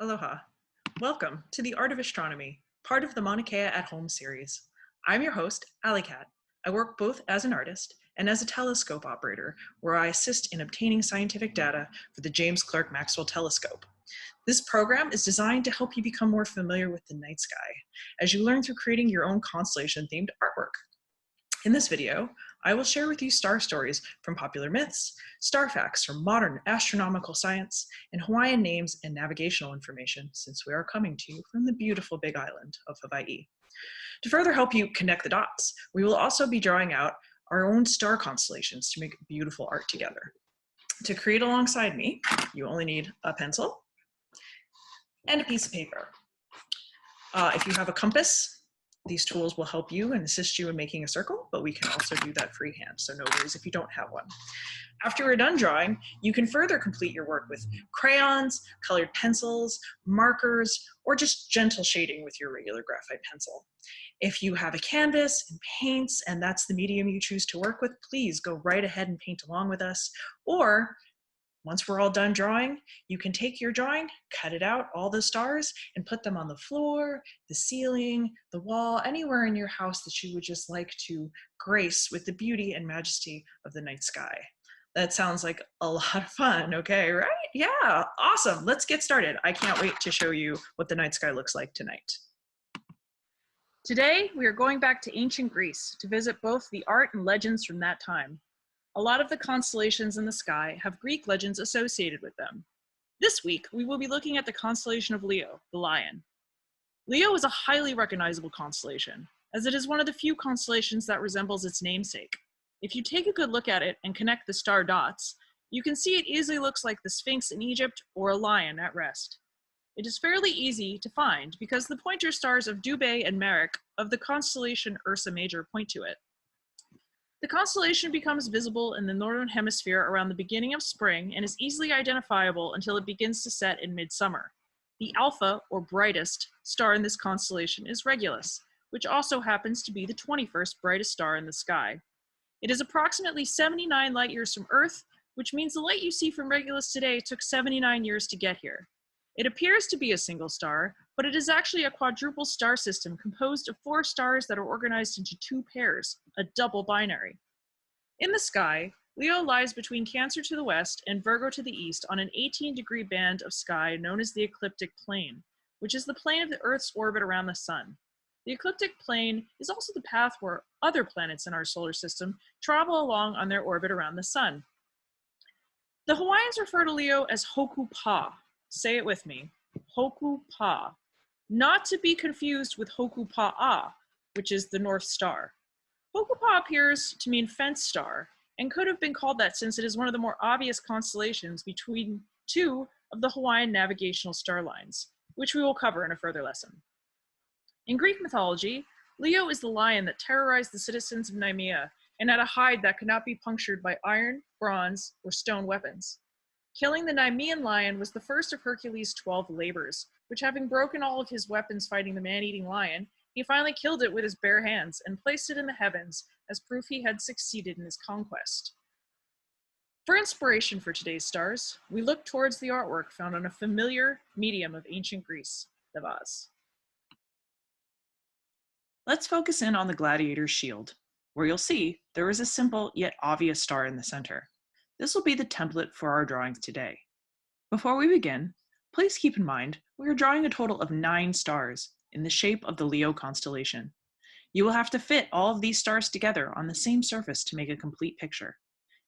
Aloha. Welcome to the Art of Astronomy, part of the Maunakea at Home series. I'm your host, Ali Cat. I work both as an artist and as a telescope operator, where I assist in obtaining scientific data for the James Clerk Maxwell Telescope. This program is designed to help you become more familiar with the night sky as you learn through creating your own constellation-themed artwork. In this video, I will share with you star stories from popular myths, star facts from modern astronomical science, and Hawaiian names and navigational information, since we are coming to you from the beautiful Big Island of Hawaii. To further help you connect the dots, we will also be drawing out our own star constellations to make beautiful art together. To create alongside me, you only need a pencil and a piece of paper. If you have a compass, these tools will help you and assist you in making a circle, but we can also do that freehand, so no worries if you don't have one. After we're done drawing, you can further complete your work with crayons, colored pencils, markers, or just gentle shading with your regular graphite pencil. If you have a canvas and paints, and that's the medium you choose to work with, please go right ahead and paint along with us. Or once we're all done drawing, you can take your drawing, cut it out, all the stars, and put them on the floor, the ceiling, the wall, anywhere in your house that you would just like to grace with the beauty and majesty of the night sky. That sounds like a lot of fun, okay, right? Yeah, awesome. Let's get started. I can't wait to show you what the night sky looks like tonight. Today, we are going back to ancient Greece to visit both the art and legends from that time. A lot of the constellations in the sky have Greek legends associated with them. This week, we will be looking at the constellation of Leo, the lion. Leo is a highly recognizable constellation, as it is one of the few constellations that resembles its namesake. If you take a good look at it and connect the star dots, you can see it easily looks like the Sphinx in Egypt or a lion at rest. It is fairly easy to find because the pointer stars of Dubhe and Merak of the constellation Ursa Major point to it. The constellation becomes visible in the northern hemisphere around the beginning of spring and is easily identifiable until it begins to set in midsummer. The alpha, or brightest, star in this constellation is Regulus, which also happens to be the 21st brightest star in the sky. It is approximately 79 light years from Earth, which means the light you see from Regulus today took 79 years to get here. It appears to be a single star, but it is actually a quadruple star system composed of 4 stars that are organized into 2 pairs, a double binary. In the sky, Leo lies between Cancer to the west and Virgo to the east on an 18-degree band of sky known as the ecliptic plane, which is the plane of the Earth's orbit around the sun. The ecliptic plane is also the path where other planets in our solar system travel along on their orbit around the sun. The Hawaiians refer to Leo as Hoku Pa. Say it with me, Hoku Pa. Not to be confused with Hoku Pa'a, which is the North Star. Hoku Pa appears to mean fence star, and could have been called that since it is one of the more obvious constellations between 2 of the Hawaiian navigational star lines, which we will cover in a further lesson. In Greek mythology, Leo is the lion that terrorized the citizens of Nemea and had a hide that could not be punctured by iron, bronze, or stone weapons. Killing the Nemean lion was the first of Hercules' 12 labors, which, having broken all of his weapons fighting the man-eating lion, he finally killed it with his bare hands and placed it in the heavens as proof he had succeeded in his conquest. For inspiration for today's stars, we look towards the artwork found on a familiar medium of ancient Greece, the vase. Let's focus in on the gladiator's shield, where you'll see there is a simple yet obvious star in the center. This will be the template for our drawings today. Before we begin, please keep in mind we are drawing a total of 9 stars in the shape of the Leo constellation. You will have to fit all of these stars together on the same surface to make a complete picture.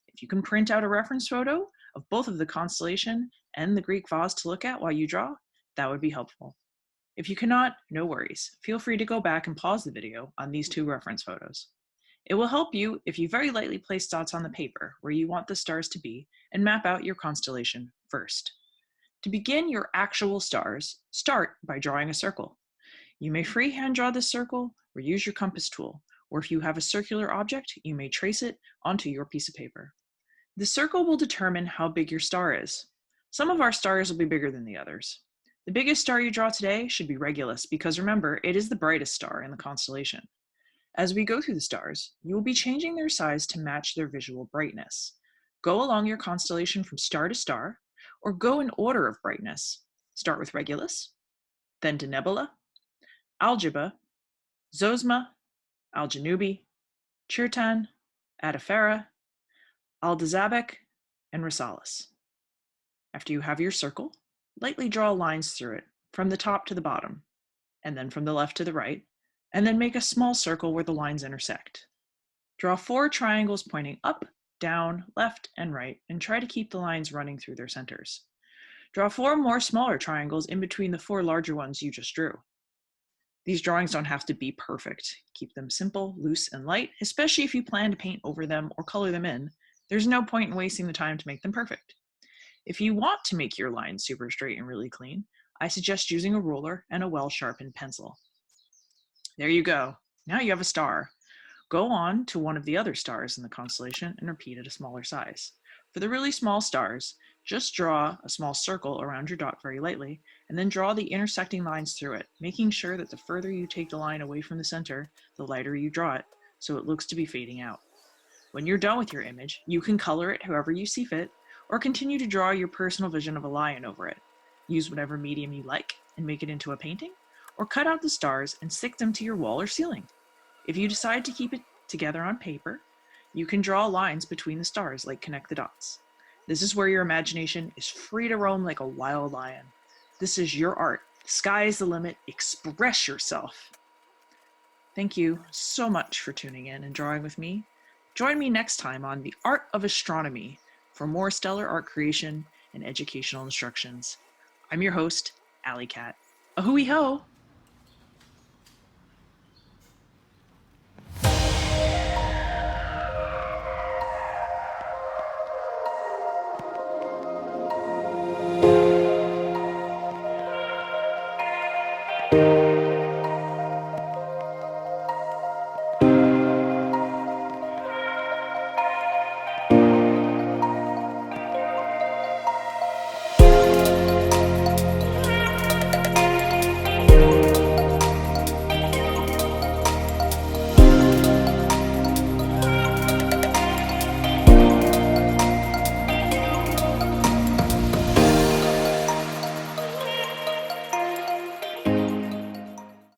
If you can print out a reference photo of both of the constellation and the Greek vase to look at while you draw, that would be helpful. If you cannot, no worries. Feel free to go back and pause the video on these 2 reference photos. It will help you if you very lightly place dots on the paper where you want the stars to be and map out your constellation first. To begin your actual stars, start by drawing a circle. You may freehand draw this circle or use your compass tool, or if you have a circular object, you may trace it onto your piece of paper. The circle will determine how big your star is. Some of our stars will be bigger than the others. The biggest star you draw today should be Regulus because remember, it is the brightest star in the constellation. As we go through the stars, you will be changing their size to match their visual brightness. Go along your constellation from star to star, or go in order of brightness. Start with Regulus, then to Nebula, Algeba, Zosma, Aljanubi, Chirtan, Adafara, Aldazabek, and Rosales. After you have your circle, lightly draw lines through it from the top to the bottom, and then from the left to the right, and then make a small circle where the lines intersect. Draw 4 triangles pointing up, down, left, and right, and try to keep the lines running through their centers. Draw 4 more smaller triangles in between the 4 larger ones you just drew. These drawings don't have to be perfect. Keep them simple, loose, and light, especially if you plan to paint over them or color them in. There's no point in wasting the time to make them perfect. If you want to make your lines super straight and really clean, I suggest using a ruler and a well-sharpened pencil. There you go. Now you have a star. Go on to one of the other stars in the constellation and repeat at a smaller size. For the really small stars, just draw a small circle around your dot very lightly, and then draw the intersecting lines through it, making sure that the further you take the line away from the center, the lighter you draw it, so it looks to be fading out. When you're done with your image, you can color it however you see fit, or continue to draw your personal vision of a lion over it. Use whatever medium you like and make it into a painting, or cut out the stars and stick them to your wall or ceiling. If you decide to keep it together on paper, you can draw lines between the stars like connect the dots. This is where your imagination is free to roam like a wild lion. This is your art. The sky is the limit. Express yourself. Thank you so much for tuning in and drawing with me. Join me next time on the Art of Astronomy for more stellar art creation and educational instructions. I'm your host, Alley Cat. Ahui ho!